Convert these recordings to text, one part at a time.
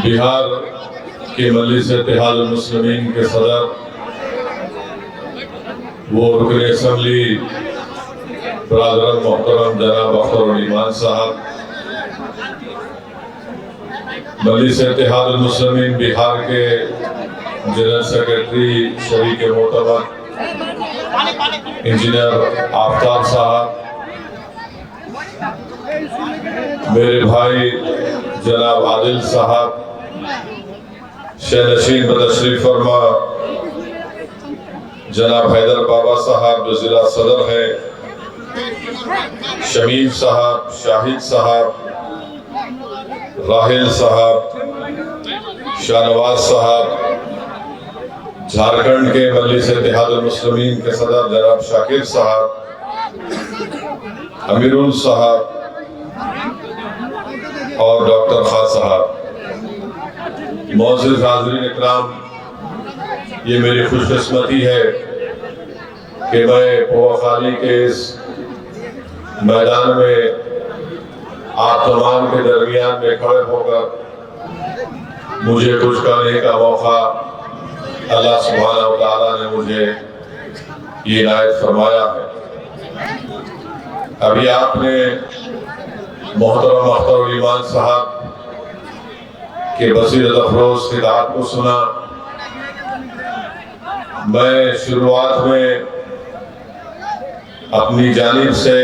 बिहार के मजलिस इत्तेहाद मुस्लिमीन के सदर वो रुकन असम्बली बरादर मोहतरम जनाब अख्तर ईमान साहब, मजलिस इत्तेहाद मुस्लिमीन बिहार के जनरल सेक्रेटरी शरीक मोतबर इंजीनियर आफ्ताब साहब, मेरे भाई जनाब आदिल साहब, शहनशीन बतशरीफ फरमा जनाब हैदर बाबा साहब जो जिला सदर है, शमीम साहब, शाहिद साहब, राहिल साहब, शाहनवाज साहब, झारखंड के मजलिस इत्तेहाद मुस्लिमीन के सदर जनाब शाकिर साहब, अमीरुल साहब और डॉक्टर खान साहब, मौजूद हाज़रीन इकराम, ये मेरी खुशकिस्मती है कि मैं पोखाली के इस मैदान में आप तमाम के दरमियान में खड़े होकर मुझे कुछ कहने का मौका अल्लाह सुब्हानहू व तआला ने मुझे ये इनायत फरमाया है। अभी आपने मोहतरम अख्तर ईमान साहब के बसीरत अफरोज खिताब को सुना। मैं शुरुआत में अपनी जानिब से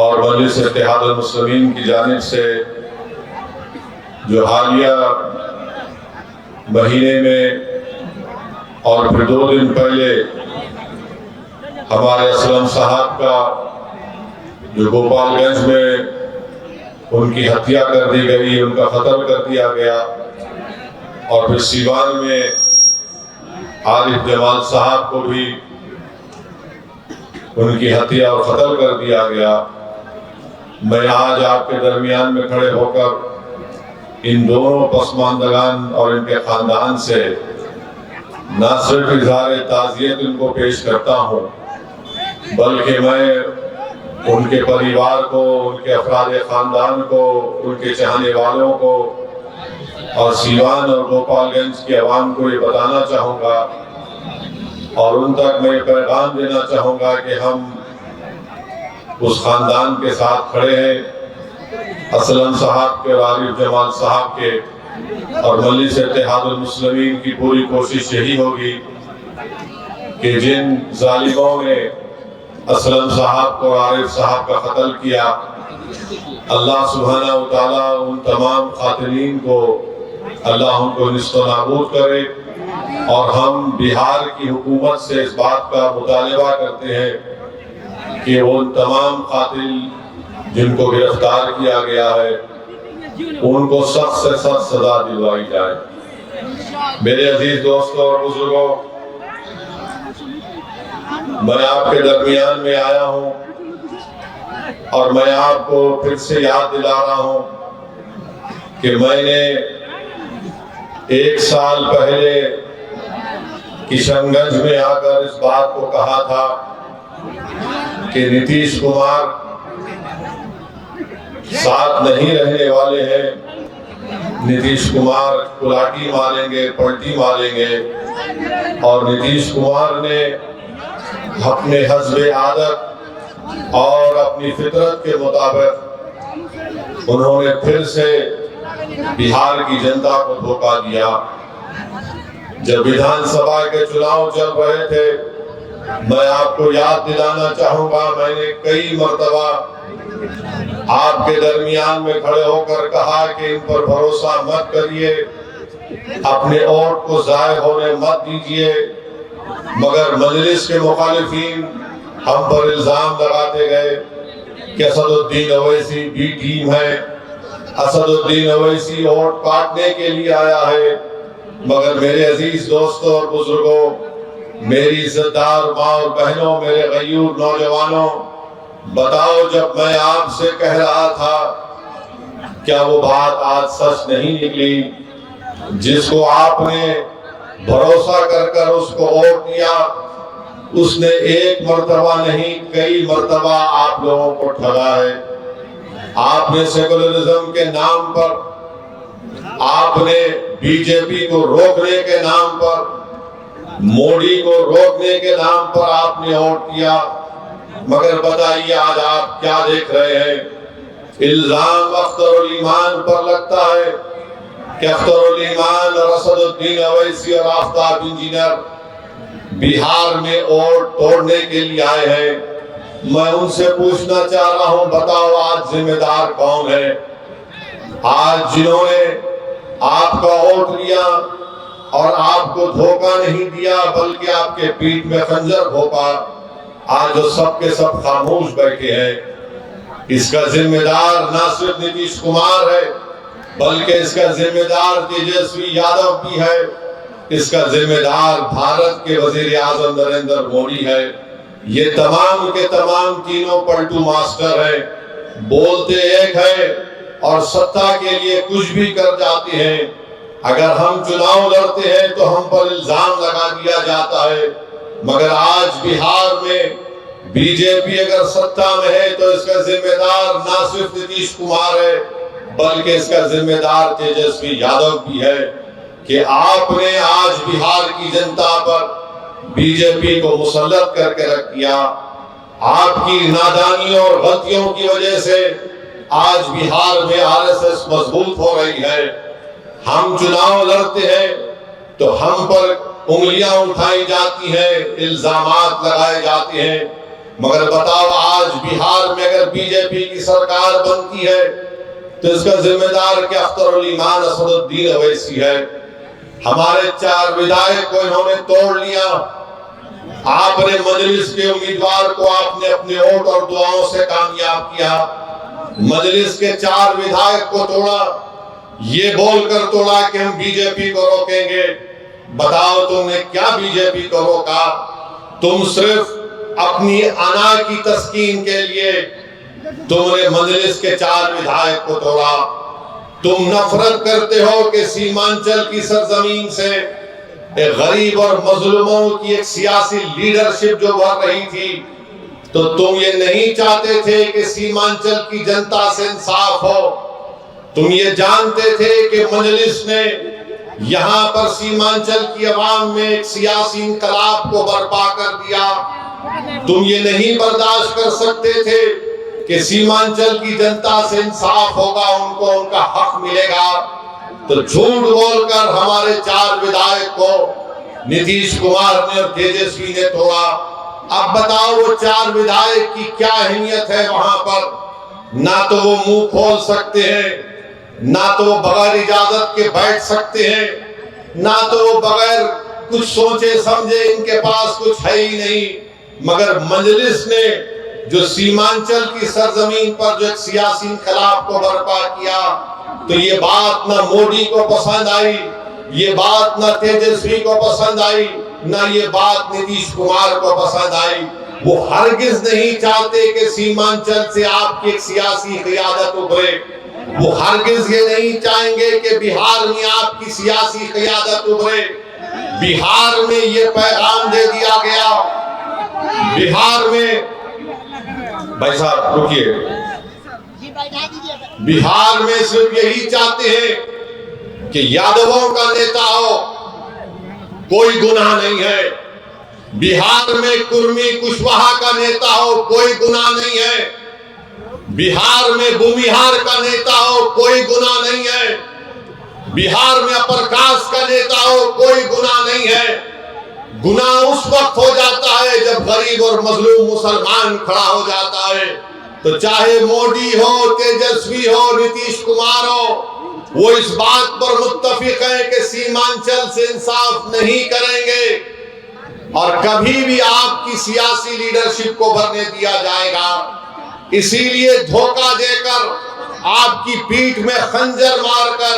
और मजलिस इत्तेहाद मुस्लिमीन की जानिब से जो हालिया महीने में और फिर 2 दिन पहले हमारे असलम साहब का जो गोपालगंज में उनकी हत्या कर दी गई, उनका कत्ल कर दिया गया, और फिर सीवान में आरिफ जमाल साहब को भी उनकी हत्या और कत्ल कर दिया गया। मैं आज आपके दरमियान में खड़े होकर इन दोनों पसमानदगान और इनके खानदान से न सिर्फ इज़हार ताज़ियत उनको पेश करता हूँ, बल्कि मैं उनके परिवार को, उनके अफराद खानदान को, उनके चाहने वालों को और सीवान और गोपालगंज के अवाम को ये बताना चाहूँगा और उन तक मैं पैगाम देना चाहूँगा कि हम उस खानदान के साथ खड़े हैं, असलम साहब के और आरिफ जमाल साहब के, और मजलिस इत्तेहाद मुस्लिमीन की पूरी कोशिश यही होगी कि जिन जालिमों ने असलम साहब को, आरिफ साहब का कत्ल किया, अल्लाह सुब्हानहू व तआला उन तमाम खातिरीन को अल्लाह उनको निस्तनाबूद करे। और हम बिहार की हुकूमत से इस बात का मुतालबा करते हैं कि उन तमाम कातिल जिनको गिरफ्तार किया गया है उनको सख्त से सख्त सजा दिलवाई जाए। मेरे अजीज दोस्तों और बुजुर्गों, मैं आपके दरमियान में आया हूं और मैं आपको फिर से याद दिला रहा हूं कि मैंने 1 साल पहले किशनगंज में आकर इस बात को कहा था कि नीतीश कुमार साथ नहीं रहने वाले हैं, नीतीश कुमार कुलाटी मारेंगे, पलटी मारेंगे। और नीतीश कुमार ने अपने हस्बे आदत और अपनी फितरत के मुताबिक उन्होंने फिर से बिहार की जनता को धोखा दिया। जब विधानसभा के चुनाव चल रहे थे, मैं आपको याद दिलाना चाहूंगा, मैंने कई मर्तबा आपके दरमियान में खड़े होकर कहा कि इन पर भरोसा मत करिए, अपने वोट को जाय होने मत दीजिए। मगर मजलिस के मुखालिफिन हम पर इल्जाम लगाते गए कि असदुद्दीन ओवैसी बी टीम है, असदुद्दीन ओवैसी वोट काटने के लिए आया है। मगर मेरे अजीज दोस्तों और बुजुर्गों, मेरी इज्जतदार माँ और बहनों, मेरे गयूर नौजवानों, बताओ, जब मैं आपसे कह रहा था क्या वो बात आज सच नहीं निकली? जिसको आपने भरोसा कर उसको वोट दिया, उसने एक मर्तबा नहीं कई मर्तबा आप लोगों को ठगा है। आपने सेकुलरिज्म के नाम पर आपने बीजेपी को रोकने के नाम पर, मोदी को रोकने के नाम पर आपने वोट किया। मगर बताइए आज आप क्या देख रहे हैं? इल्जाम अख्तरुल ईमान पर लगता है कि अख्तरुल ईमान और असदुद्दीन अवैसी और आफ्ताब इंजीनियर बिहार में वोट तोड़ने के लिए आए हैं। मैं उनसे पूछना चाह रहा हूं, बताओ आज जिम्मेदार कौन है? आज जिन्होंने आपका वोट लिया और आपको धोखा नहीं दिया बल्कि आपके पीठ में खंजर घोंपा, आज जो सबके सब खामोश बैठे हैं, इसका जिम्मेदार न सिर्फ नीतीश कुमार है बल्कि इसका जिम्मेदार तेजस्वी यादव भी है। इसका जिम्मेदार भारत के वजीर आजम नरेंद्र मोदी है। ये तमाम के तमाम तीनों पलटू मास्टर है, बोलते एक है और सत्ता के लिए कुछ भी कर जाते हैं। अगर हम चुनाव लड़ते हैं तो हम पर इल्जाम लगा दिया जाता है, मगर आज बिहार में बीजेपी अगर सत्ता में है तो इसका जिम्मेदार ना सिर्फ नीतीश कुमार है बल्कि इसका जिम्मेदार तेजस्वी यादव भी है कि आपने आज बिहार की जनता पर बीजेपी को मुसल्लत करके रख दिया। आपकी नादानियों और गलतियों की वजह से आज बिहार में आरएसएस मजबूत हो रही है। हम चुनाव लड़ते हैं तो हम पर उंगलियां उठाई जाती हैं, इल्जामात लगाए जाते हैं, मगर बताओ आज बिहार में अगर बीजेपी की सरकार बनती है तो इसका जिम्मेदार क्या अख्तरुल ईमान असदुद्दीन अवैसी है। हमारे 4 विधायक को इन्होंने तोड़ लिया। आपने मजलिस के उम्मीदवार को आपने अपने वोट और दुआओं से कामयाब किया। मजलिस के 4 विधायक को तोड़ा, ये बोलकर तोड़ा कि हम बीजेपी को रोकेंगे। बताओ तुमने क्या बीजेपी को रोका? तुम सिर्फ अपनी अना की तस्कीन के लिए तुमने मजलिस के 4 विधायक को तोड़ा। तुम नफरत करते हो कि सीमांचल की सरजमीन से एक गरीब और मजलूमों की एक सियासी लीडरशिप जो बढ़ रही थी, तो तुम ये नहीं चाहते थे कि सीमांचल की जनता से इंसाफ हो। तुम ये जानते थे कि मजलिस ने यहाँ पर सीमांचल की आवाम में एक सियासी इंकलाब को बर्पा कर दिया। तुम ये नहीं बर्दाश्त कर सकते थे कि सीमांचल की जनता से इंसाफ होगा, उनको उनका हक मिलेगा। तो झूठ बोलकर हमारे 4 विधायक को नीतीश कुमार ने और तेजस्वी ने तोड़ा। अब बताओ वो 4 विधायक की क्या अहमियत है वहां पर? ना तो वो मुंह खोल सकते हैं, ना तो वो बगैर इजाजत के बैठ सकते हैं, ना तो वो बगैर कुछ सोचे समझे, इनके पास कुछ है ही नहीं। मगर मजलिस ने जो सीमांचल की सरजमीन पर जो एक सियासी इंकलाब को बर्पा किया, तो ये बात ना मोदी को पसंद आई, ये बात ना तेजस्वी को पसंद आई, ना ये बात नीतीश कुमार को पसंद आई। वो हरगिज नहीं चाहते कि सीमांचल से आपकी एक सियासी क़ियादत उभरे। वो हरगिज ये नहीं चाहेंगे कि बिहार में आपकी सियासी क़ियादत उभरे। बिहार में ये पैगाम दे दिया गया, बिहार में, भाई साहब रुकिए, बिहार में सिर्फ यही चाहते हैं कि यादवों का नेता हो, कोई गुनाह नहीं है। बिहार में कुर्मी कुशवाहा का नेता हो, कोई गुनाह नहीं है। बिहार में भूमिहार का नेता हो, कोई गुनाह नहीं है। बिहार में अपर कास्ट का नेता हो, कोई गुनाह नहीं है। गुनाह उस वक्त हो जाता है जब गरीब और मजलूम मुसलमान खड़ा हो जाता है। तो चाहे मोदी हो, तेजस्वी हो, नीतीश कुमार हो, वो इस बात पर मुत्तफिक है कि सीमांचल से इंसाफ नहीं करेंगे और कभी भी आपकी सियासी लीडरशिप को भरने दिया जाएगा। इसीलिए धोखा देकर, आपकी पीठ में खंजर मारकर,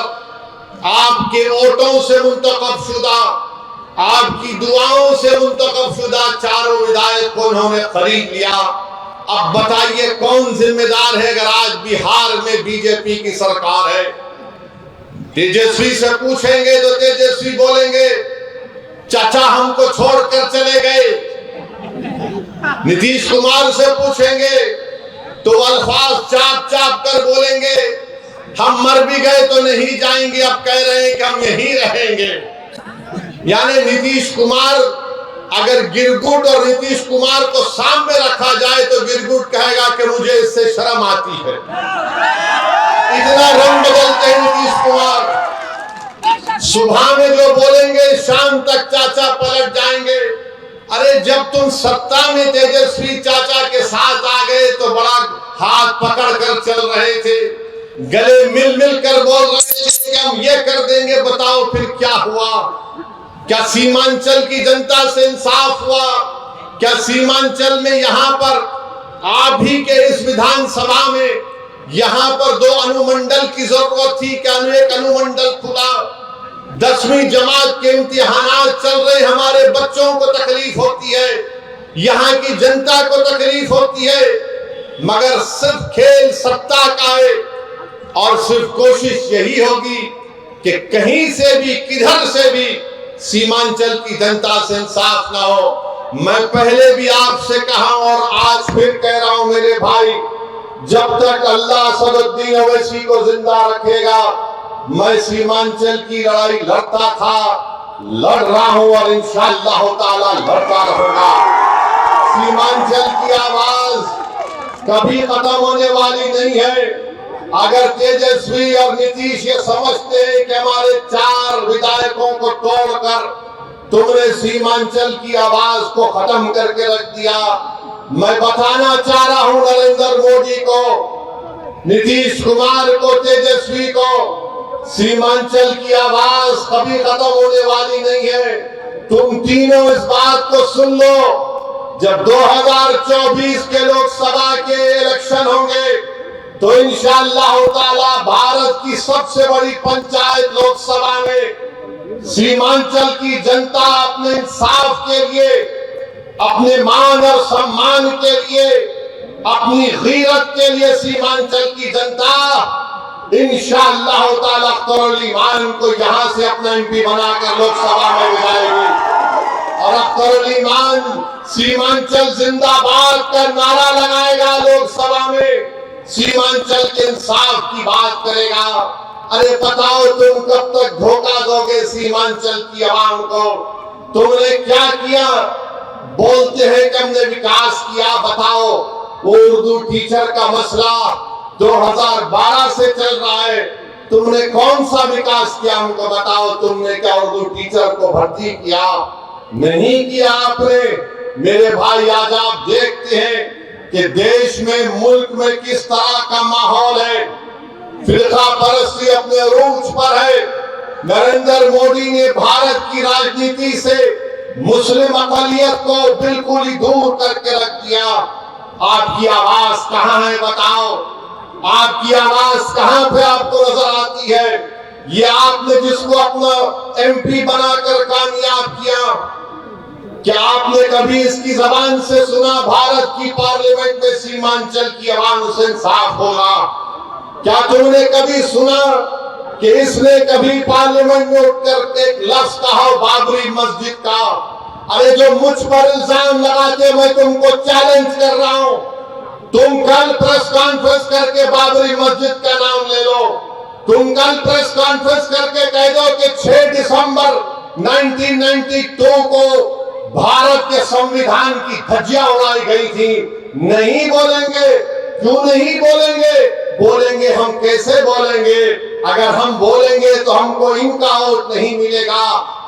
आपके वोटों से मुंतखब शुदा, आपकी दुआओं से मुंतखब शुदा 4 विधायक को उन्होंने खरीद लिया। अब बताइए कौन जिम्मेदार है अगर आज बिहार में बीजेपी की सरकार है? तेजस्वी से पूछेंगे तो तेजस्वी बोलेंगे चाचा हमको छोड़कर चले गए। नीतीश कुमार से पूछेंगे तो अल्फाज चाप चाप कर बोलेंगे हम मर भी गए तो नहीं जाएंगे, अब कह रहे हैं कि हम यहीं रहेंगे। यानी नीतीश कुमार, अगर गिरगुट और नीतीश कुमार को सामने रखा जाए तो गिरगुट कहेगा कि मुझे इससे शर्म आती है। इतना रंग बदलते हैं नीतीश कुमार, सुबह में जो बोलेंगे शाम तक चाचा पलट जाएंगे। अरे जब तुम सत्ता में तेजस्वी चाचा के साथ आ गए तो बड़ा हाथ पकड़ कर चल रहे थे, गले मिल मिल कर बोल रहे थे कि हम ये कर देंगे। बताओ फिर क्या हुआ? क्या सीमांचल की जनता से इंसाफ हुआ? क्या सीमांचल में यहाँ पर आप ही के इस विधानसभा में यहाँ पर 2 अनुमंडल की जरूरत थी, क्या एक अनुमंडल खुला? 10वीं जमात के इम्तिहानात चल रहे, हमारे बच्चों को तकलीफ होती है, यहाँ की जनता को तकलीफ होती है, मगर सिर्फ खेल सत्ता का है और सिर्फ कोशिश यही होगी कि कहीं से भी किधर से भी सीमांचल की जनता से इंसाफ ना हो। मैं पहले भी आपसे कहा और आज फिर कह रहा हूं मेरे भाई, जब तक अल्लाह असदुद्दीन ओवैसी को जिंदा रखेगा मैं सीमांचल की लड़ाई लड़ता था, लड़ रहा हूं और इंशाअल्लाह ताला लड़ता रहूंगा। सीमांचल की आवाज कभी खत्म होने वाली नहीं है। अगर तेजस्वी और नीतीश ये समझते हैं कि हमारे 4 विधायकों को तोड़कर तुमने सीमांचल की आवाज को खत्म करके रख दिया, मैं बताना चाह रहा हूं नरेंद्र मोदी को, नीतीश कुमार को, तेजस्वी को, सीमांचल की आवाज कभी खत्म होने वाली नहीं है। तुम तीनों इस बात को सुन लो, जब 2024 के लोकसभा के इलेक्शन होंगे तो इंशाअल्लाह ताला भारत की सबसे बड़ी पंचायत लोकसभा में सीमांचल की जनता अपने इंसाफ के लिए, अपने मान और सम्मान के लिए, अपनी गीरत के लिए सीमांचल की जनता इंशाअल्लाह ताला अख्तरुल ईमान को यहां से अपना एमपी बनाकर लोकसभा में बुलाएगी और अख्तरुल ईमान सीमांचल जिंदाबाद का नारा लगाएगा, लोकसभा में सीमांचल के इंसाफ की बात करेगा। अरे बताओ तुम कब तक धोखा दोगे सीमांचल की आवाम को? तुमने क्या किया? बोलते हैं कि हमने विकास किया, बताओ वो उर्दू टीचर का मसला 2012 से चल रहा है, तुमने कौन सा विकास किया हमको बताओ। तुमने क्या उर्दू टीचर को भर्ती किया? नहीं किया आपने। मेरे भाई आज आप देखते हैं कि देश में, मुल्क में किस तरह का माहौल है, फिरका परस्ती अपने रूज पर है। नरेंद्र मोदी ने भारत की राजनीति से मुस्लिम अक़लियत को बिल्कुल ही दूर करके रख दिया। आपकी आवाज कहां है बताओ? आपकी आवाज कहां पे आपको नजर आती है? ये आपने जिसको अपना एमपी बनाकर कामयाब किया, क्या आपने कभी इसकी जबान से सुना भारत की पार्लियामेंट में सीमांचल की आवाम से इंसाफ होगा? क्या तुमने कभी सुना कि इसने कभी पार्लियामेंट में उठकर एक लफ्ज कहा बाबरी मस्जिद का? अरे जो मुझ पर इल्जाम लगाते, मैं तुमको चैलेंज कर रहा हूं, तुम कल प्रेस कॉन्फ्रेंस करके बाबरी मस्जिद का नाम ले लो। तुम कल प्रेस कॉन्फ्रेंस करके कह दो कि 6 दिसंबर 1992 को भारत के संविधान की धज्जियां उड़ाई गई थी। नहीं बोलेंगे। क्यों नहीं बोलेंगे? बोलेंगे हम कैसे बोलेंगे? अगर हम बोलेंगे तो हमको इनका वोट नहीं मिलेगा,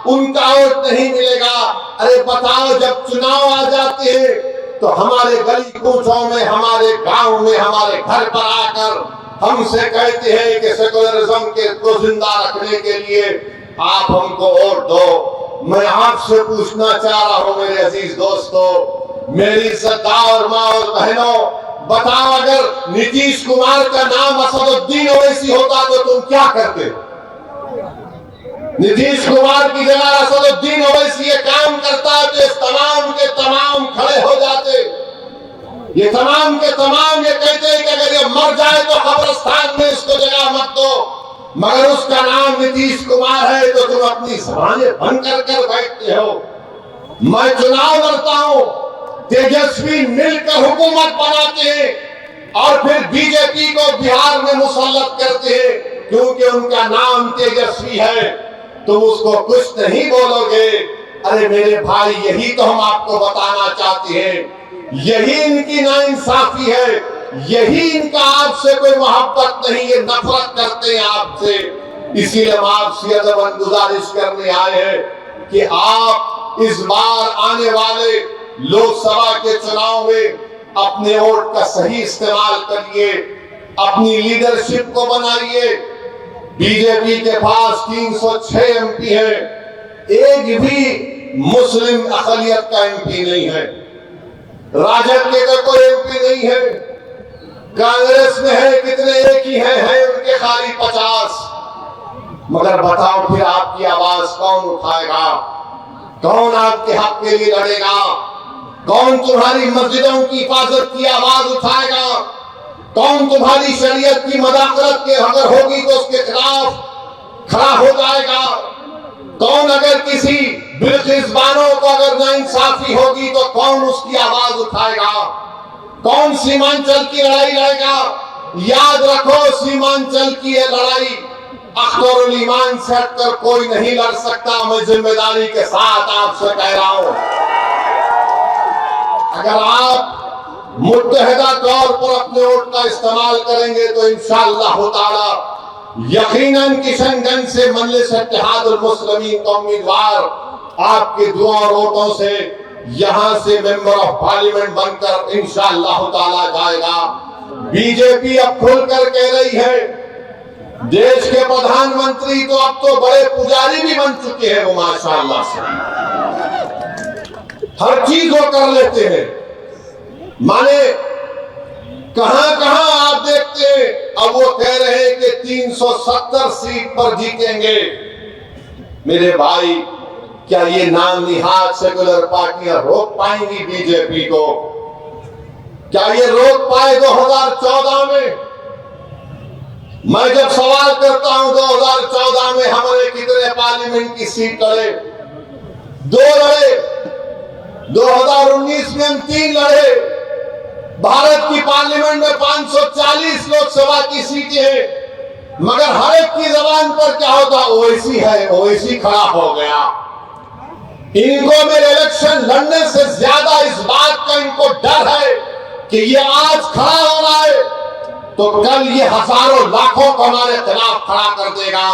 उनका वोट नहीं मिलेगा। अरे बताओ, जब चुनाव आ जाते हैं तो हमारे गली कूचों में, हमारे गांव में, हमारे घर पर आकर हमसे कहते हैं कि सेकुलरिज्म के को जिंदा रखने के लिए आप हमको वोट दो। मैं आपसे पूछना चाह रहा हूं मेरे अजीज दोस्तों, मेरी इज्जतदार माँ और बहनों, बताओ अगर नीतीश कुमार का नाम असदुद्दीन ओवैसी होता तो तुम क्या करते? नीतीश कुमार की जगह असदुद्दीन ओवैसी ये काम करता तो इस तमाम के तमाम खड़े हो जाते। ये तमाम के तमाम ये कहते हैं कि अगर ये मर जाए तो कब्रिस्तान में इसको जगह मत दो, मगर उसका नाम नीतीश कुमार है तो तुम अपनी जबानें बंद कर बैठते हो। मैं चुनाव लड़ता हूं, तेजस्वी मिलकर हुकूमत बनाते हैं और फिर बीजेपी को बिहार में मुसल्लत करते हैं क्योंकि उनका नाम तेजस्वी है, तुम उसको कुछ नहीं बोलोगे। अरे मेरे भाई, यही तो हम आपको बताना चाहते हैं, यही इनकी नाइंसाफी है, यही इनका आपसे कोई मोहब्बत नहीं, ये नफरत करते हैं आपसे। इसीलिए हम आपसे अदबन गुजारिश करने आए हैं कि आप इस बार आने वाले लोकसभा के चुनाव में अपने वोट का सही इस्तेमाल करिए, अपनी लीडरशिप को बनाइए। बीजेपी के पास 306 एमपी है, एक भी मुस्लिम अक़लियत का एमपी नहीं है। राजद के तो कोई एमपी नहीं है। कांग्रेस में है कितने, एक ही है उनके खाली 50। मगर बताओ फिर आपकी आवाज कौन उठाएगा? कौन आपके हक के लिए लड़ेगा? कौन तुम्हारी मस्जिदों की हिफाजत की आवाज उठाएगा? कौन तुम्हारी शरीयत की मदाखलत के अगर होगी तो उसके खिलाफ खड़ा हो जाएगा? कौन अगर किसी बिल्किसबानों को अगर नाइंसाफी होगी तो कौन उसकी आवाज उठाएगा? कौन सीमांचल की लड़ाई लड़ेगा? याद रखो, सीमांचल की ये लड़ाई अख्तरुल ईमान से हटकर कोई नहीं लड़ सकता। मैं जिम्मेदारी के साथ आपसे कह रहा हूं, अगर आप मुत्तहिदा तौर पर अपने वोट का इस्तेमाल करेंगे तो इंशाअल्लाह ताला यकीनन किशनगंज से मजलिस इत्तेहादुल मुस्लिमीन का उम्मीदवार आपके दुआ और वोटों से यहां से मेंबर ऑफ पार्लियामेंट बनकर इंशाअल्लाह ताला जाएगा। बीजेपी अब खुलकर कह रही है, देश के प्रधानमंत्री तो अब तो बड़े पुजारी भी बन चुके हैं, वो माशाअल्लाह से हर चीज वो कर लेते हैं। माने कहां कहां आप देखते हैं, अब वो कह रहे हैं कि 370 सीट पर जीतेंगे। मेरे भाई, क्या ये नाम निहाद सेकुलर पार्टियां रोक पाएंगी बीजेपी को? क्या ये रोक पाए 2014 में? मैं जब सवाल करता हूं 2014 में हमारे कितने पार्लियामेंट की सीट लड़े? 2 लड़े। 2019 में हम 3 लड़े। भारत की पार्लियामेंट में 540 लोकसभा की सीटें हैं, मगर हर एक की जबान पर क्या होता? ओवैसी है, ओवैसी खड़ा हो गया। इनको मेरे इलेक्शन लड़ने से ज्यादा इस बात का इनको डर है कि ये आज खड़ा हो रहा है तो कल ये हजारों लाखों को हमारे खिलाफ खड़ा कर देगा।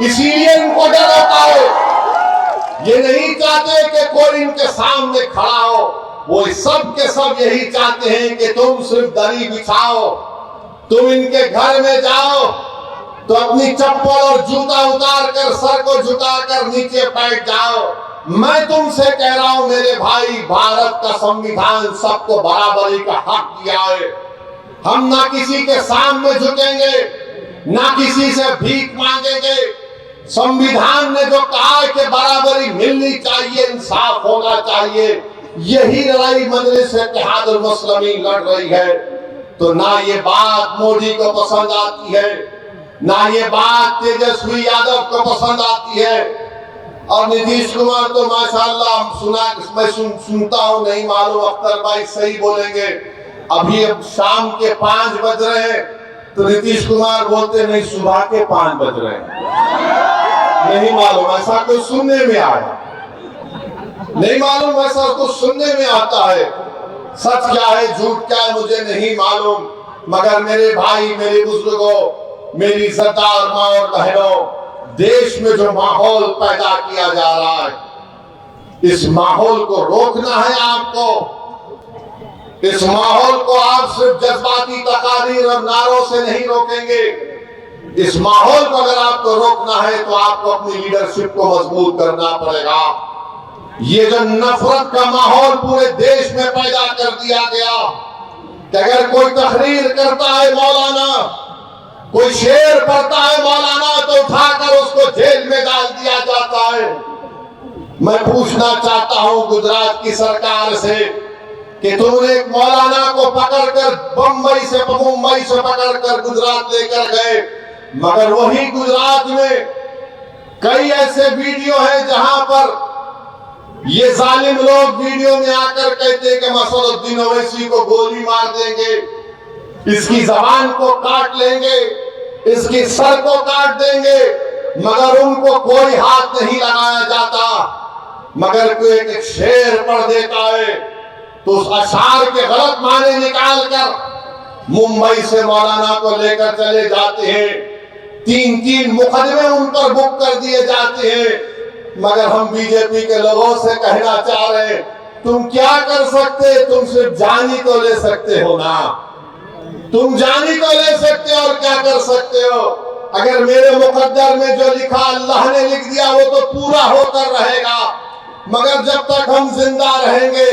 इसीलिए इनको डर होता है। ये नहीं चाहते कि कोई इनके सामने खड़ा हो, वो सब के सब यही चाहते हैं कि तुम सिर्फ दरी बिछाओ, तुम इनके घर में जाओ तो अपनी चप्पल और जूता उतार कर सर को झुकाकर नीचे बैठ जाओ। मैं तुमसे कह रहा हूं मेरे भाई, भारत का संविधान सबको बराबरी का हक दिया है। हम ना किसी के सामने झुकेंगे, ना किसी से भीख मांगेंगे। संविधान ने जो कहा है कि बराबरी मिलनी चाहिए, इंसाफ होना चाहिए, यही लड़ाई मजलिस इत्तेहादुल मुस्लिमीन लड़ रही है। तो ना ये बात मोदी को पसंद आती है, ना ये बात तेजस्वी यादव को पसंद आती है। और नीतीश कुमार तो माशाल्लाह मैं सुनता हूं, नहीं मालूम अख्तर भाई सही बोलेंगे, अभी अब शाम के 5 बज रहे हैं तो नीतीश कुमार बोलते नहीं सुबह के 5 बज रहे हैं। नहीं मालूम, ऐसा कुछ सुनने में आया, नहीं मालूम, ऐसा कुछ सुनने में आता है। सच क्या है झूठ क्या है मुझे नहीं मालूम, मगर मेरे भाई, मेरे बुजुर्गों, मेरी इज्जतदार माँ और बहनों, देश में जो माहौल पैदा किया जा रहा है, इस माहौल को रोकना है आपको। इस माहौल को आप सिर्फ जज्बाती तकारीर और नारों से नहीं रोकेंगे। इस माहौल को अगर आपको रोकना है तो आपको अपनी लीडरशिप को मजबूत करना पड़ेगा। ये जो नफरत का माहौल पूरे देश में पैदा कर दिया गया कि अगर कोई तकरीर करता है मौलाना, कोई शेर पढ़ता है मौलाना, तो उठाकर उसको जेल में डाल दिया जाता है। मैं पूछना चाहता हूं गुजरात की सरकार से कि तुमने एक मौलाना को पकड़कर मुंबई से पकड़कर गुजरात लेकर गए, मगर वही गुजरात में कई ऐसे वीडियो हैं जहां पर ये जालिम लोग वीडियो में आकर कहते हैं कि मसदुद्दीन ओवैसी को गोली मार देंगे। इसकी जबान को काट लेंगे, इसकी सर को काट देंगे, मगर उनको कोई हाथ नहीं लगाया जाता। मगर कोई एक शेर पढ़ देता है तो उस अशार के गलत माने निकाल कर मुंबई से मौलाना को लेकर चले जाते हैं। 3-3 मुकदमे उन पर बुक कर दिए जाते हैं। मगर हम बीजेपी के लोगों से कहना चाह रहे हैं, तुम क्या कर सकते? तुम सिर्फ जानी तो ले सकते हो ना, तुम जानी तो ले सकते हो और क्या कर सकते हो? अगर मेरे मुकद्दर में जो लिखा अल्लाह ने लिख दिया वो तो पूरा होकर रहेगा। मगर जब तक हम जिंदा रहेंगे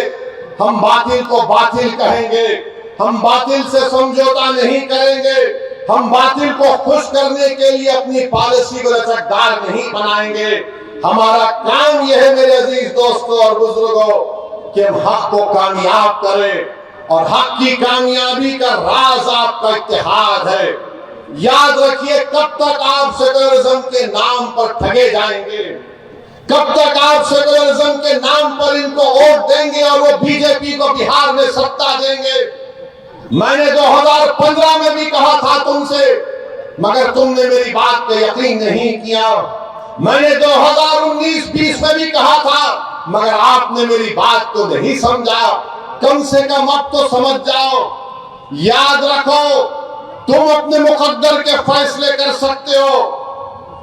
हम बातिल को बातिल कहेंगे, हम बातिल से समझौता नहीं करेंगे, हम बातिल को खुश करने के लिए अपनी पॉलिसी को लचकदार नहीं बनाएंगे। हमारा काम यह है मेरे अजीज दोस्तों और बुजुर्गों कि हम हक को कामयाब करें और हक की कामयाबी का राज आपका इत्तेहाद है। याद रखिए, कब तक आप सेकुलरिज्म के नाम पर ठगे जाएंगे? कब तक आप सेकुलरिज्म के नाम पर इनको वोट देंगे और वो बीजेपी को बिहार में सत्ता देंगे? मैंने 2015 में भी कहा था तुमसे, मगर तुमने मेरी बात पे यकीन नहीं किया। मैंने 2019-20 में भी कहा था, मगर आपने मेरी बात को नहीं समझा। कम से कम अब तो समझ जाओ। याद रखो, तुम अपने मुकद्दर के फैसले कर सकते हो।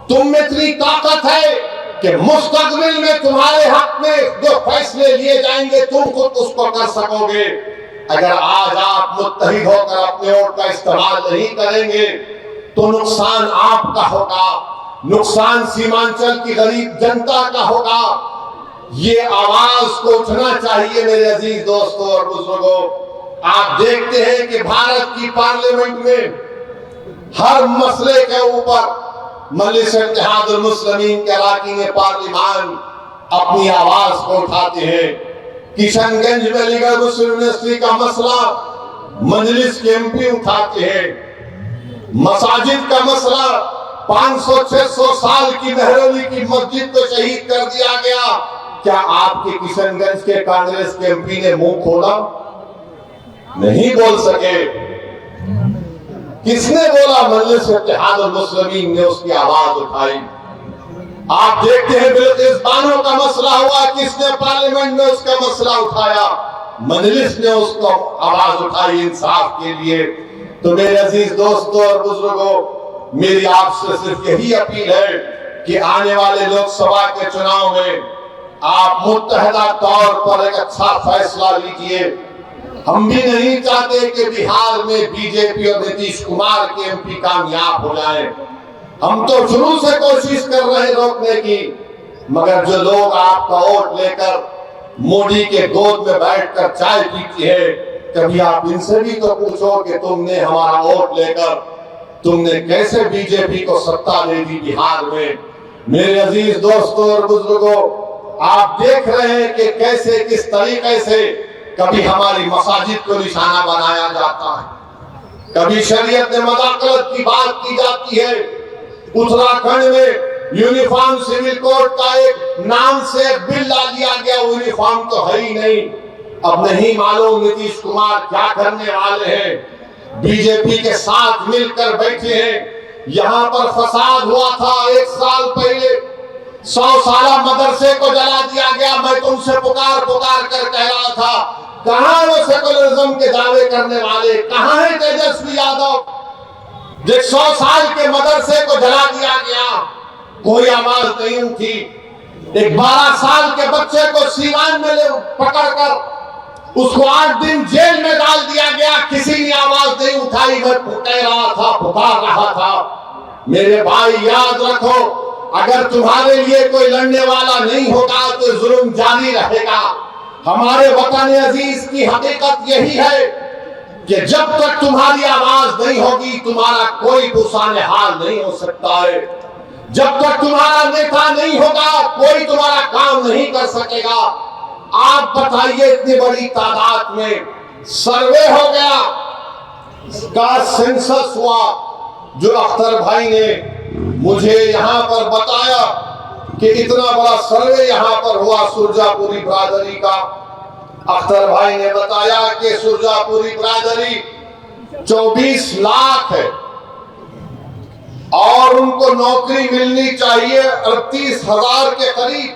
तुम में इतनी ताकत है कि मुस्तकबिल में तुम्हारे हक में जो फैसले लिए जाएंगे तुम खुद उसको कर सकोगे। अगर आज आप मुत्तहिद होकर अपने वोट का इस्तेमाल नहीं करेंगे तो नुकसान आपका होगा, नुकसान सीमांचल की गरीब जनता का होगा। ये आवाज को उठना चाहिए मेरे अजीज दोस्तों और बुजुर्गों। आप देखते हैं कि भारत की पार्लियामेंट में हर मसले के ऊपर मजलिस इत्तेहादुल मुस्लिमीन के अरकान पार्लिमान अपनी आवाज को उठाते हैं। किशनगंज में लीगल मुस्लिम यूनिवर्सिटी का मसला मजलिस के एमपी उठाते हैं। मसाजिद का मसला 500-600 साल की महरौली की मस्जिद को शहीद कर दिया गया। क्या आपके किशनगंज के कांग्रेस के एमपी ने मुंह खोला? नहीं बोल सके। किसने बोला? मजलिस इत्तेहादुल मुस्लिमीन ने उसकी आवाज उठाई। आप देखते हैं बिल्किस बानो का मसला हुआ, किसने पार्लियामेंट में उसका मसला उठाया? मजलिस ने उसको आवाज उठाई इंसाफ के लिए। तो मेरे अजीज दोस्तों और बुजुर्गों, मेरी आपसे सिर्फ यही अपील है कि आने वाले लोकसभा के चुनाव में आप मुत्तहदा तौर पर एक अच्छा फैसला लीजिए। हम भी नहीं चाहते कि बिहार में बीजेपी और नीतीश कुमार के एमपी कामयाब हो जाएं। हम तो शुरू से कोशिश कर रहे हैं रोकने की, मगर जो लोग आपका वोट लेकर मोदी के गोद में बैठकर चाय पीती है, कभी आप इनसे भी तो पूछो कि तुमने हमारा वोट लेकर तुमने कैसे बीजेपी को सत्ता दे दी बिहार में। मेरे अजीज दोस्तों और बुजुर्गों, आप देख रहे हैं कि कैसे किस तरीके से कभी हमारी मसाजिद को निशाना बनाया जाता है, कभी शरीयत में मदाखलत की बात की जाती है। उत्तराखंड में यूनिफॉर्म सिविल कोड का एक नाम से एक बिल ला दिया गया, यूनिफॉर्म तो है ही नहीं। अब नहीं मालूम नीतीश कुमार क्या करने वाले हैं। बीजेपी के साथ मिलकर बैठे हैं। यहाँ पर फसाद हुआ था 1 साल पहले, 100 साला मदरसे को जला दिया गया। मैं तुमसे पुकार कर कह रहा था, कहां वो सेकुलरिज्म के दावे करने वाले, कहां है तेजस्वी यादव? जो 100 साल के मदरसे को जला दिया गया, कोई आवाज नहीं उठी। एक 12 साल के बच्चे को सीवान में पकड़कर उसको 8 दिन जेल में डाल दिया गया, किसी ने आवाज नहीं उठाई। मैं कह रहा था, पुकार रहा था। मेरे भाई याद रखो, अगर तुम्हारे लिए कोई लड़ने वाला नहीं होगा तो जुल्म जारी रहेगा। हमारे वतन अजीज की हकीकत यही है कि जब तक तुम्हारी आवाज नहीं होगी तुम्हारा कोई गुस्साने हाल नहीं हो सकता है। जब तक तुम्हारा नेता नहीं होगा कोई तुम्हारा काम नहीं कर सकेगा। आप बताइए, इतनी बड़ी तादाद में सर्वे हो गया, का सेंसस हुआ, जो अख्तर भाई ने मुझे यहाँ पर बताया कि इतना बड़ा सर्वे यहाँ पर हुआ सुरजापुरी बिरादरी का। अख्तर भाई ने बताया कि सुरजापुरी बिरादरी 24 लाख है और उनको नौकरी मिलनी चाहिए 38,000 के करीब,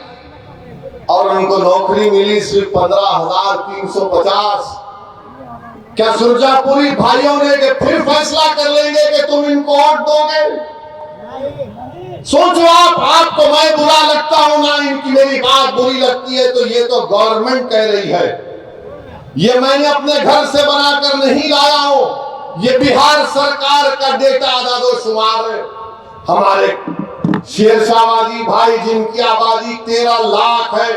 और उनको नौकरी मिली सिर्फ 15,350। क्या सुरजापुरी भाइयों ने कि फिर फैसला कर लेंगे कि तुम इनको वोट दोगे? सोचो आपको मैं बुरा लगता हूं ना, इनकी मेरी बात बुरी लगती है तो ये तो गवर्नमेंट कह रही है, ये मैंने अपने घर से बनाकर नहीं लाया हूं, ये बिहार सरकार का डेटा आदादोशुमार है। हमारे शेरशाहबादी भाई जिनकी आबादी 13 लाख है,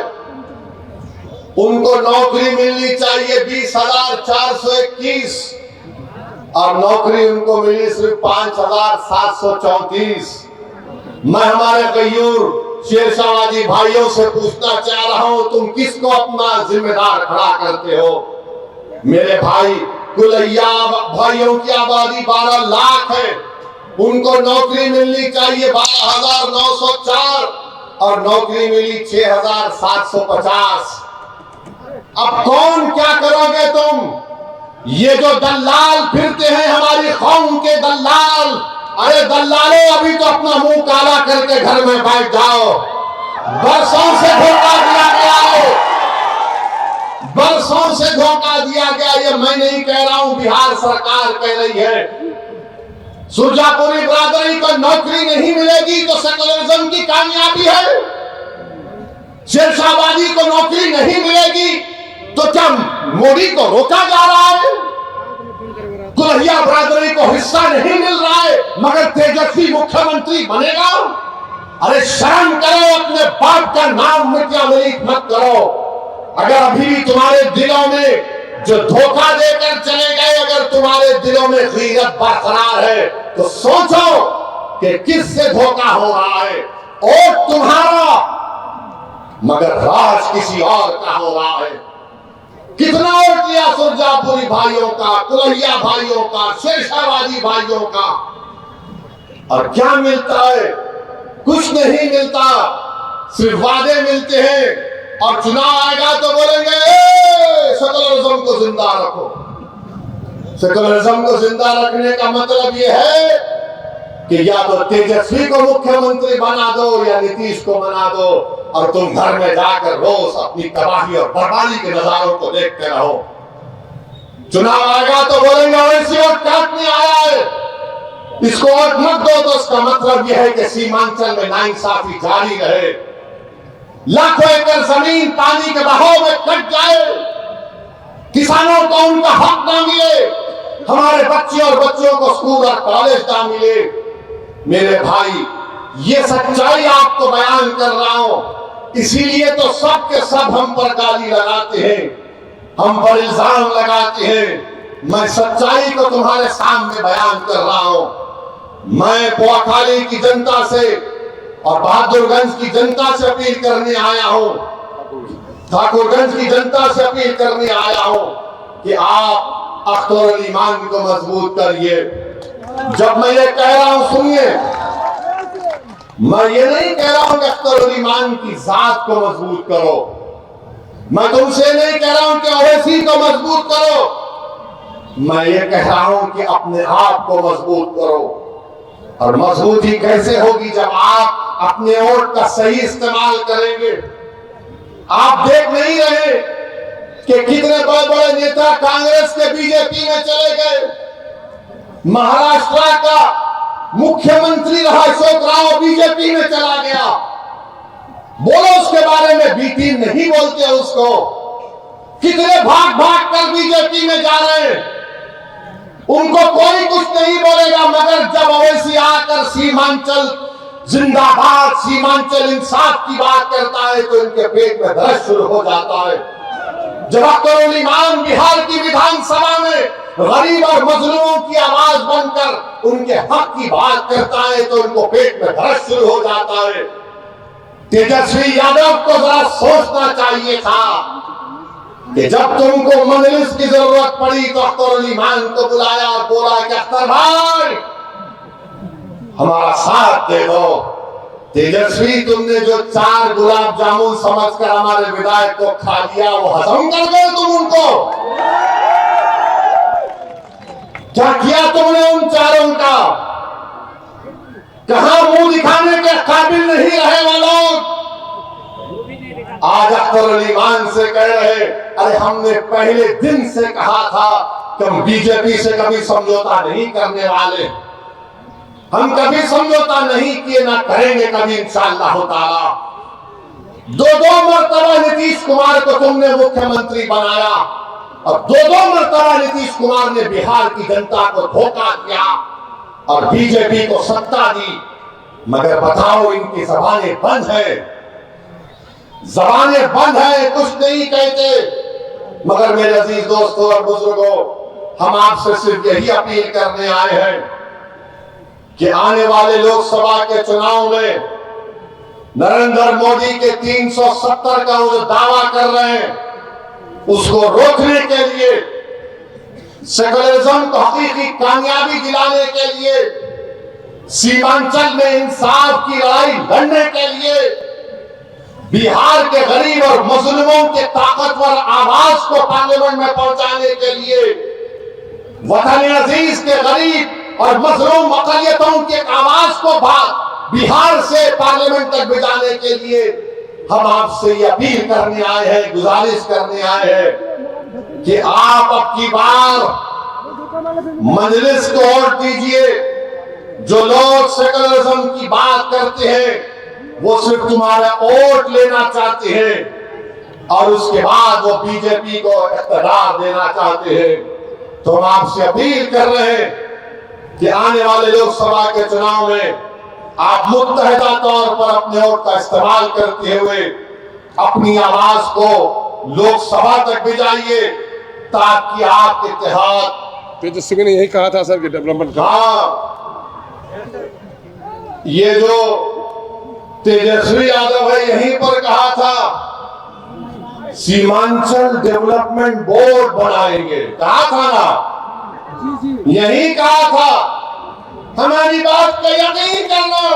उनको नौकरी मिलनी चाहिए 20,421 और नौकरी उनको मिली सिर्फ 5,734। मैं हमारे गयूर शेरशाहबादी भाइयों से पूछना चाह रहा हूं, तुम किसको अपना जिम्मेदार खड़ा करते हो? मेरे भाई कुलैया भाइयों की आबादी 12 लाख है, उनको नौकरी मिलनी चाहिए 12,904 और नौकरी मिली 6,750। अब कौन क्या करोगे तुम? ये जो दलाल फिरते हैं हमारी कौम के दलाल, अरे दलालों अभी तो अपना मुंह काला करके घर में बैठ जाओ। बरसों से धोखा दिया गया है, बरसों से धोखा दिया गया। ये मैं नहीं कह रहा हूं, बिहार सरकार कह रही है। सुरजापुरी बरादरी को नौकरी नहीं मिलेगी तो सेकुलरिज्म की कामयाबी है। शेरशाहबादी को नौकरी नहीं मिलेगी तो क्या मोदी को रोका जा रहा है? कुल्हिया बरादरी को हिस्सा नहीं मिल रहा है मगर तेजस्वी मुख्यमंत्री बनेगा? अरे शर्म करो, अपने बाप का नाम मिर्जामलीक मत करो। अगर अभी भी तुम्हारे दिलों में जो धोखा देकर चले गए, अगर तुम्हारे दिलों में गीरत बरकरार है तो सोचो कि किससे धोखा हो रहा है। वोट तुम्हारा मगर राज किसी और का हो रहा है। कितना वोट लिया सुरजापुरी भाइयों का, कुल्हिया भाइयों का, शेरशाहबादी भाइयों का, और क्या मिलता है? कुछ नहीं मिलता, सिर्फ वादे मिलते हैं। और चुनाव आएगा तो बोलेंगे सेकुलरिज्म को जिंदा रखो। सेकुलरिज्म को जिंदा रखने का मतलब यह है कि या तो तेजस्वी को मुख्यमंत्री बना दो या नीतीश को बना दो और तुम घर में जाकर रोज अपनी तबाही और बर्बादी के नजारों को देखते रहो। चुनाव आएगा तो बोलेंगे वैसी वोट काटने आया है, इसको वोट मत दो। तो इसका मतलब यह है कि सीमांचल में नाइंसाफी जारी रहे, लाखों एकड़ जमीन पानी के बहाव में कट जाए, किसानों को उनका हक ना मिले, हमारे बच्चे और बच्चियों को स्कूल और कॉलेज ना मिले। मेरे भाई, ये सच्चाई आपको बयान कर रहा हूं, इसीलिए तो सब के सब हम पर गाली लगाते हैं, हम पर इल्जाम लगाते हैं। मैं सच्चाई को तुम्हारे सामने बयान कर रहा हूं। मैं पोखाली की जनता से और बहादुरगंज की जनता से अपील करने आया हूं, ठाकुरगंज की जनता से अपील करने आया हूं कि आप अख्तरुल ईमान को मजबूत करिए। जब मैं ये कह रहा हूं सुनिए, मैं ये नहीं कह रहा हूं कि अख्तरुल ईमान की जात को मजबूत करो, मैं तुमसे नहीं कह रहा हूं कि ओवैसी को मजबूत करो, मैं ये कह रहा हूं कि अपने आप को मजबूत करो। और मजबूती कैसे होगी? जब आप अपने वोट का सही इस्तेमाल करेंगे। आप देख नहीं रहे कि कितने बड़े बड़े नेता कांग्रेस के बीजेपी में चले गए। महाराष्ट्र का मुख्यमंत्री रहा अशोक राव बीजेपी में चला गया। बोलो उसके बारे में, बीटी नहीं बोलते उसको। कितने भाग भाग कर बीजेपी में जा रहे हैं, उनको कोई कुछ नहीं बोलेगा। मगर जब ओवैसी आकर सीमांचल जिंदाबाद, सीमांचल इंसाफ की बात करता है तो इनके पेट में दर्द शुरू हो जाता है। जब अख्तरुल ईमान बिहार की विधानसभा में गरीब और मजलूमों की आवाज बनकर उनके हक की बात करता है तो उनको पेट में दर्द शुरू हो जाता है। तेजस्वी यादव को जरा सोचना चाहिए था कि जब तुमको मजलिस की जरूरत पड़ी तो अख्तरुल ईमान को बुलाया और बोला कि अख्तर भाई हमारा साथ दे दो। तेजस्वी, तुमने जो 4 गुलाब जामुन समझकर हमारे विधायक को खा लिया, वो हजम कर गए तुम उनको। क्या किया तुमने उन चारों का? कहां मुंह दिखाने के काबिल नहीं रहे वो लोग। आज अख्तर अली खान से कह रहे, अरे हमने पहले दिन से कहा था कि हम बीजेपी से कभी समझौता नहीं करने वाले, हम कभी समझौता नहीं किए, ना करेंगे कभी इंशाअल्लाह ताला। दो मरतबा नीतीश कुमार को तुमने मुख्यमंत्री बनाया और दो मरतबा नीतीश कुमार ने बिहार की जनता को धोखा दिया और बीजेपी को सत्ता दी। मगर बताओ, इनकी जबानें बंद है, जबानें बंद है, कुछ नहीं कहते। मगर मेरे अजीज दोस्तों और बुजुर्गों, हम आपसे सिर्फ यही अपील करने आए हैं कि आने वाले लोकसभा के चुनाव में नरेंद्र मोदी के 370 का जो दावा कर रहे हैं, उसको रोकने के लिए, सेकुलरिज्म को हकीकी कामयाबी दिलाने के लिए, सीमांचल में इंसाफ की लड़ाई लड़ने के लिए, बिहार के गरीब और मजलूमों के ताकतवर आवाज को पार्लियामेंट में पहुंचाने के लिए, वतन अजीज के गरीब और मजलूम अक़लियतों के आवाज को बिहार से पार्लियामेंट तक भिजाने के लिए हम आपसे ये अपील करने आए हैं, गुजारिश करने आए हैं कि आप अब की बार मजलिस को वोट दीजिए। जो लोग सेकुलरिज्म की बात करते हैं वो सिर्फ तुम्हारा वोट लेना चाहते हैं और उसके बाद वो बीजेपी को इख्तियार देना चाहते हैं। तो हम आपसे अपील कर रहे हैं कि आने वाले लोकसभा के चुनाव में आप मुत्तहिदा तौर पर अपने वोट का इस्तेमाल करते हुए अपनी आवाज को लोकसभा तक भिजाइए ताकि आपके इत्तेहाद। तेजस्वी ने यही कहा था सर कि डेवलपमेंट। हाँ, ये जो तेजस्वी यादव है यहीं पर कहा था सीमांचल डेवलपमेंट बोर्ड बनाएंगे, कहा था ना, यही कहा था। हमारी बात का यकीन कर लो,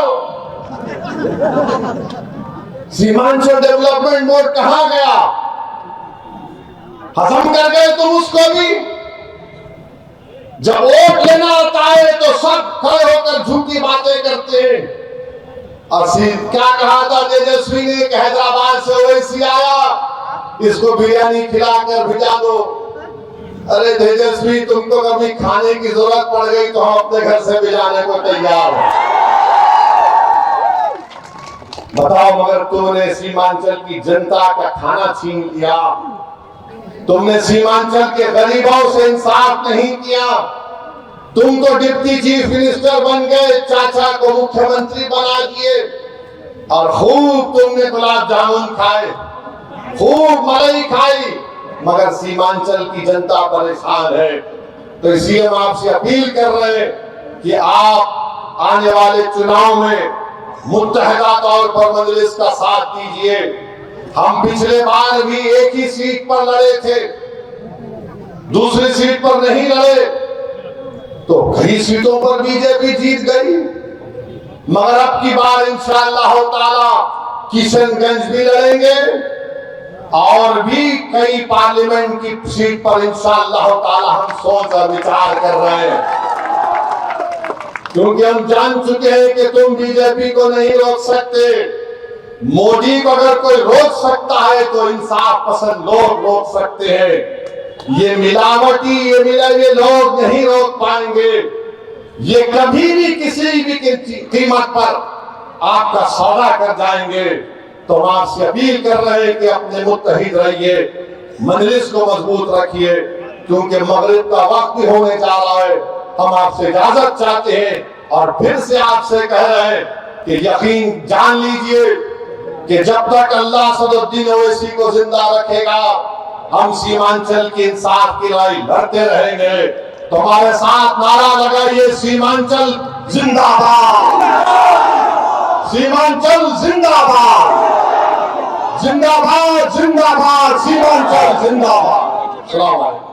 सीमांचल डेवलपमेंट बोर्ड कहां गया? हजम कर गए तुम उसको भी। जब वोट लेना आता है तो सब खड़े होकर झूठी बातें करते हैं। और क्या कहा था तेजस्वी ने कि हैदराबाद से ओवैसी आया, इसको बिरयानी खिलाकर भिजा दो। अरे तेजस्वी, तुमको कभी खाने की जरूरत पड़ गई तो हम अपने घर से भिजाने को तैयार हैं। बताओ, मगर तुमने सीमांचल की जनता का खाना छीन लिया, तुमने सीमांचल के गरीबों से इंसाफ नहीं किया। तुम तो डिप्टी चीफ मिनिस्टर बन गए, चाचा को मुख्यमंत्री बना दिए और खूब तुमने गुलाब जामुन खाए, खूब मलाई खाई, मगर सीमांचल की जनता परेशान है। तो इसलिए हम आपसे अपील कर रहे हैं कि आप आने वाले चुनाव में मुत्तहिदा तौर पर मजलिस का साथ दीजिए। हम पिछले बार भी एक ही सीट पर लड़े थे, दूसरी सीट पर नहीं लड़े, तो कई सीटों पर बीजेपी जीत गई। मगर अब की बार इंशाअल्लाह ताला किशनगंज भी लड़ेंगे और भी कई पार्लियामेंट की सीट पर इंशाअल्लाह ताला हम सोच और विचार कर रहे हैं, क्योंकि हम जान चुके हैं कि तुम बीजेपी को नहीं रोक सकते। मोदी को अगर कोई रोक सकता है तो इंसाफ पसंद लोग रोक सकते हैं। ये मिलावटी, ये मिले लोग नहीं रोक पाएंगे। ये कभी भी किसी भी कीमत पर आपका सौदा कर जाएंगे। तो हम आपसे अपील कर रहे हैं कि अपने मुत्तहिद रहिए, मजलिस को मजबूत रखिए, क्योंकि मगरिब का वक्त भी होने जा रहा है। हम आपसे इजाजत चाहते हैं और फिर से आपसे कह रहे हैं कि यकीन जान लीजिए कि जब तक अल्लाह सदुद्दीन ओवैसी को जिंदा रखेगा, हम सीमांचल की इंसाफ की लड़ाई लड़ते रहेंगे। तो हमारे साथ नारा लगाइए, सीमांचल जिंदाबाद, सीमांचल जिंदाबाद, जिंदाबाद जिंदाबाद, सीमांचल जिंदाबाद। अस्सलाम वालेकुम।